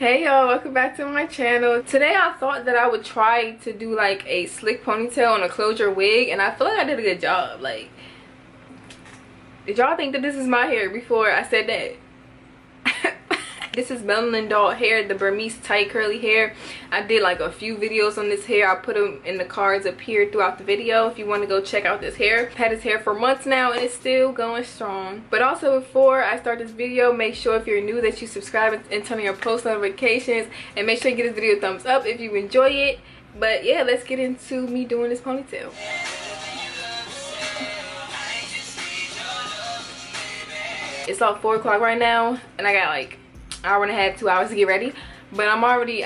Hey y'all, welcome back to my channel. Today I thought that I would try to do like a slick ponytail on a closure wig, and I feel like I did a good job. Like, did y'all think that this is my hair before I said that? This is MelaninDoll hair, the Burmese tight curly hair. I did like a few videos on this hair. I'll put them in the cards up here throughout the video if you want to go check out this hair. I've had this hair for months now and it's still going strong. But also, before I start this video, make sure if you're new that you subscribe and turn on your post notifications, and make sure you give this video a thumbs up if you enjoy it. But yeah, let's get into me doing this ponytail. It's all 4 o'clock right now and I got like hour and a half, 2 hours to get ready, but I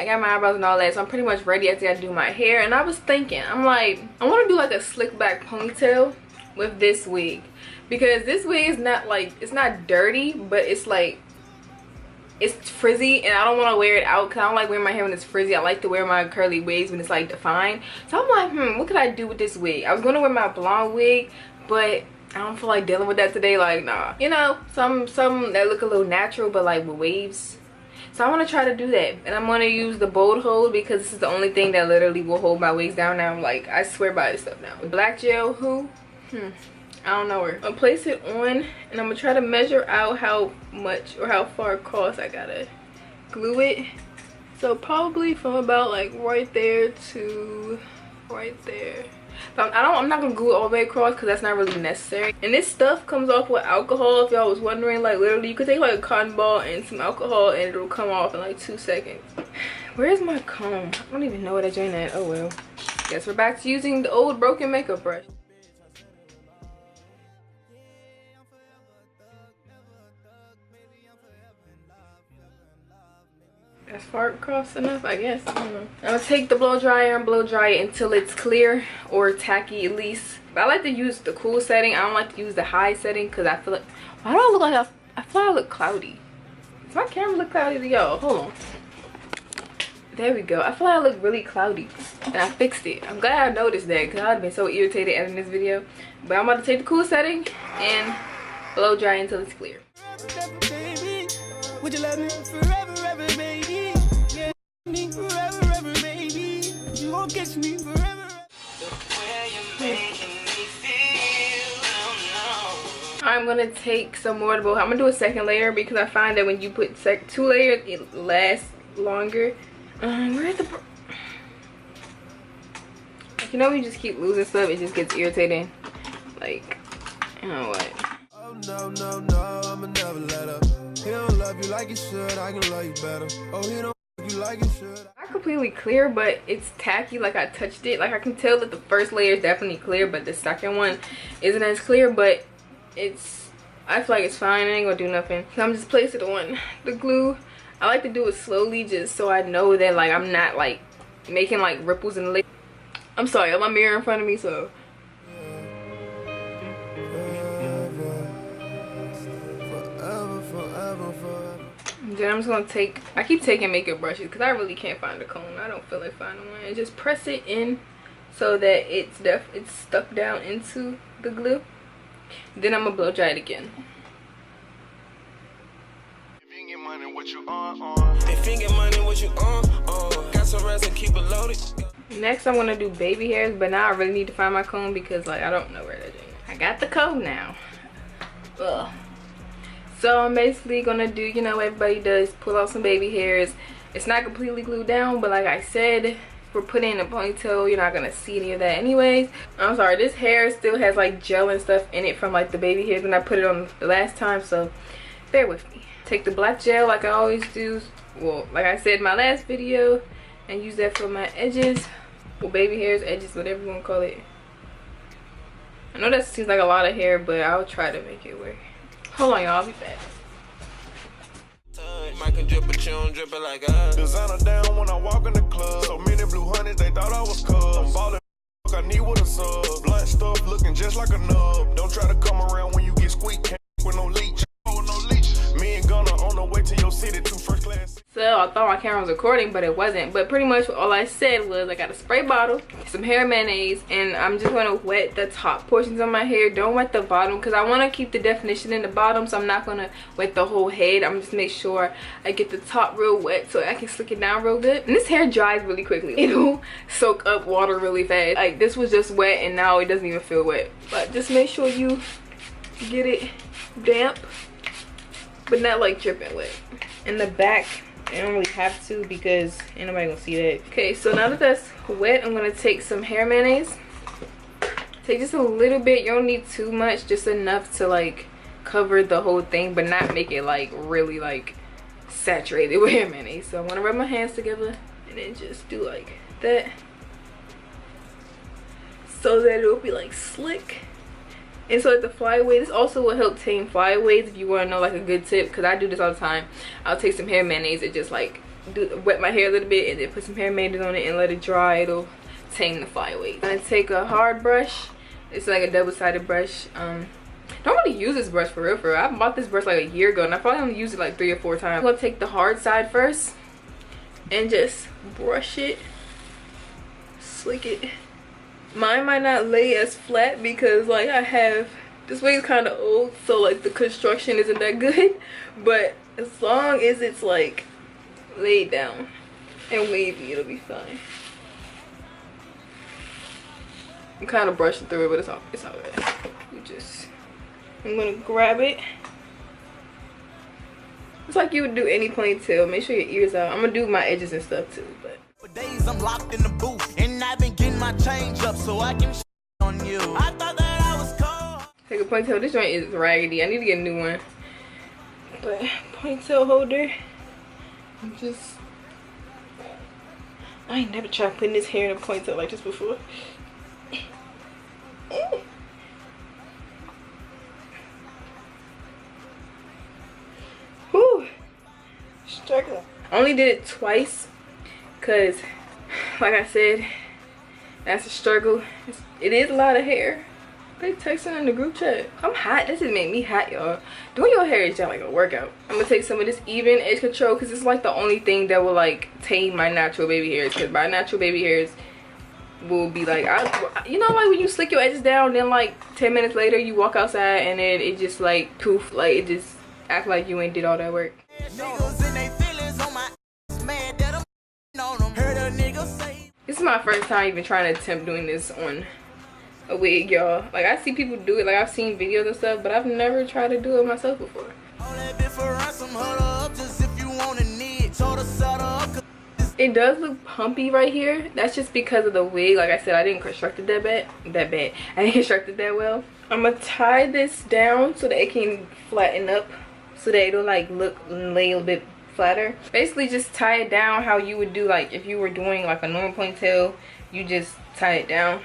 got my eyebrows and all that, so I'm pretty much ready. I just gotta do my hair. And I was thinking, I'm like, I want to do like a slick back ponytail with this wig, because this wig is not like, it's not dirty, but it's like, it's frizzy, and I don't want to wear it out because I don't like wearing my hair when it's frizzy. I like to wear my curly wigs when it's like defined. So I'm like, what could I do with this wig? I was gonna wear my blonde wig, but I don't feel like dealing with that today. Like, nah, you know, some that look a little natural but like with waves. So I want to try to do that, and I'm going to use the bold hold because this is the only thing that literally will hold my wigs down now. Like, I swear by this stuff now. Black gel, I don't know where. I'll place it on, and I'm gonna try to measure out how much or how far across I gotta glue it. So probably from about like right there to right there. I'm not gonna glue it all the way across because that's not really necessary. And this stuff comes off with alcohol, if y'all was wondering. Like, literally you could take like a cotton ball and some alcohol and it'll come off in like 2 seconds. Where's my comb? I don't even know what I joined at. Oh well. Guess we're back to using the old broken makeup brush. As far across enough, I guess. I don't know. I'm gonna take the blow dryer and blow dry it until it's clear or tacky at least. But I like to use the cool setting. I don't like to use the high setting because I feel like, why do I look like I feel like I look cloudy? Does my camera look cloudy to y'all? Hold on. There we go. I feel like I look really cloudy, and I fixed it. I'm glad I noticed that because I'd been so irritated editing this video. But I'm about to take the cool setting and blow dry until it's clear. Would you love me forever, ever, baby? Yeah, me forever, ever, baby. You won't catch me forever. I'm gonna take some more to blow. I'm gonna do a second layer because I find that when you put 2 layers, it lasts longer. Where's the? Like, you know, when you just keep losing stuff, it just gets irritating. Like, you know what? Oh no, no, no, I'ma never let up. He don't love you like he should, I can love you better. Oh, he don't love you like he should. Not completely clear, but it's tacky. Like, I touched it. Like, I can tell that the first layer is definitely clear, but the second one isn't as clear. But I feel like it's fine. I ain't gonna do nothing. So I'm just placing it on the glue. I like to do it slowly just so I know that like I'm not like making like ripples in the layer. I'm sorry, I have my mirror in front of me, so. Then I'm just gonna take, I keep taking makeup brushes because I really can't find a comb. I don't feel like finding one. And just press it in so that it's stuck down into the glue. Then I'm gonna blow dry it again. Next I'm gonna do baby hairs, but now I really need to find my comb because like I don't know where that is. I got the comb now. Ugh. So I'm basically gonna do, you know what everybody does, pull out some baby hairs. It's not completely glued down, but like I said, if we're putting in a ponytail, you're not gonna see any of that anyways. I'm sorry, this hair still has like gel and stuff in it from like the baby hairs when I put it on the last time, so bear with me. Take the black gel like I always do, well, like I said in my last video, and use that for my edges, or baby hairs, edges, whatever you wanna call it. I know that seems like a lot of hair, but I'll try to make it work. Hold on, y'all, I'll be back. Michael drip, but you don't drip it like us. Designer down when I walk in the club. So many blue honeys, they thought I was cubs. I'm ballin', I need with a sub. Blunt stuff looking just like a nub. Don't try to come around when you get squeaked. Can't with no leech. Oh, no leech. Me and Gunna on the way to your city, 2 first class. so I thought my camera was recording, but it wasn't. But pretty much all I said was I got a spray bottle, some hair mayonnaise, and I'm just gonna wet the top portions of my hair. Don't wet the bottom because I want to keep the definition in the bottom, so I'm not gonna wet the whole head. I'm just make sure I get the top real wet so I can slick it down real good. And this hair dries really quickly. It'll soak up water really fast. Like this was just wet and now it doesn't even feel wet. But just make sure you get it damp, but not like dripping wet. In the back, I don't really have to because ain't nobody gonna see that. Okay, so now that that's wet, I'm gonna take some hair mayonnaise. Take just a little bit. You don't need too much, just enough to like cover the whole thing, but not make it like really like saturated with hair mayonnaise. So I'm gonna rub my hands together and then just do like that so that it'll be like slick. And so like the flyaways, this also will help tame flyaways if you want to know like a good tip, because I do this all the time. I'll take some hair mayonnaise and just like wet my hair a little bit and then put some hair mayonnaise on it and let it dry. It'll tame the flyaways. I'm gonna take a hard brush. It's like a double-sided brush. Don't really use this brush for real. I bought this brush like a year ago and I probably only used it like 3 or 4 times. I'm gonna take the hard side first and just brush it, slick it. Mine might not lay as flat because like I have, this wig is kind of old, so like the construction isn't that good, but as long as it's like laid down and wavy, it'll be fine. I'm kind of brushing through it, but it's all right. I'm gonna grab it. It's like you would do any ponytail. Make sure your ears out. I'm gonna do my edges and stuff too, but for days I'm locked in the booth and I've been getting my change up so I can on you. I thought that I was cold. Take a ponytail. This joint is raggedy. I need to get a new one. But ponytail holder. I ain't never tried putting this hair in a ponytail like this before. Whew. Struggling. I only did it twice because, like I said, that's a struggle. It is a lot of hair. They texting in the group chat. I'm hot. This just made me hot, y'all. Doing your hair is just like a workout. I'm gonna take some of this even edge control because it's like the only thing that will like tame my natural baby hairs. Because my natural baby hairs will be like, you know, like when you slick your edges down, then like 10 minutes later you walk outside and then it just like poof, like it just act like you ain't did all that work. This is my first time even trying to attempt doing this on a wig, y'all. Like I see people do it, like I've seen videos and stuff, but I've never tried to do it myself before. It does look pumpy right here. That's just because of the wig. Like I said, I didn't construct it that bad. I didn't construct it that well. I'm gonna tie this down so that it can flatten up, so that it'll like lay a little bit flatter. Basically just tie it down how you would do like if you were doing like a normal ponytail. You just tie it down.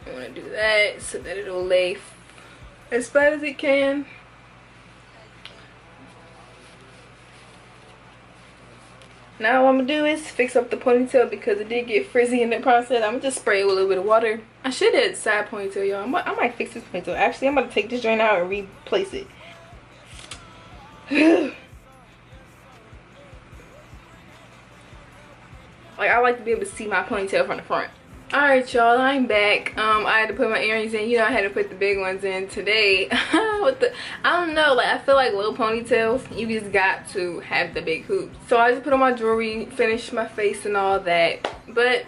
I want to do that so that it'll lay as flat as it can. Now what I'm gonna do is fix up the ponytail because it did get frizzy in the process. I'm gonna just spray it with a little bit of water. I should have side ponytail, y'all. I might fix this ponytail. Actually, I'm about to take this joint out and replace it. Like I like to be able to see my ponytail from the front. Alright, y'all, I'm back. I had to put my earrings in. You know, I had to put the big ones in today. I don't know, like I feel like little ponytails, you just got to have the big hoops. So I just put on my jewelry, finished my face and all that. But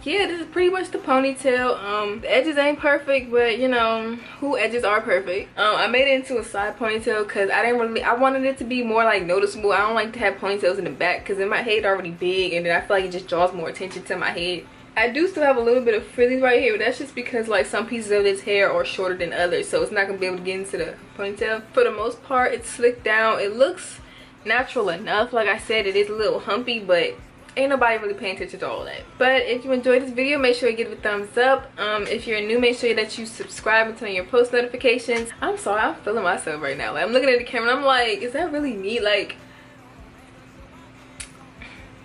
yeah, this is pretty much the ponytail. The edges ain't perfect, but you know, who edges are perfect. I made it into a side ponytail because I wanted it to be more like noticeable. I don't like to have ponytails in the back because then my head already big and then I feel like it just draws more attention to my head. I do still have a little bit of frizzy right here, but that's just because like some pieces of this hair are shorter than others, so it's not gonna be able to get into the ponytail. For the most part, it's slicked down. It looks natural enough. Like I said, it is a little humpy, but ain't nobody really paying attention to all that. But if you enjoyed this video, make sure you give it a thumbs up. If you're new, make sure that you subscribe and turn on your post notifications. I'm sorry, I'm feeling myself right now. Like I'm looking at the camera and I'm like, is that really me? Like,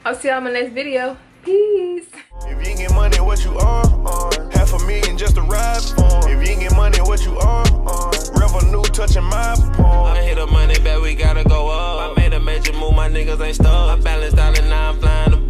I'll see y'all in my next video. Peace. If you get money, what you on? $500,000 just to ride for. If you ain't get money, what you on? Revenue touching my palm. I hit the money back, we gotta go up. I made a major move, my niggas ain't stuck. I balanced out and now I'm flying the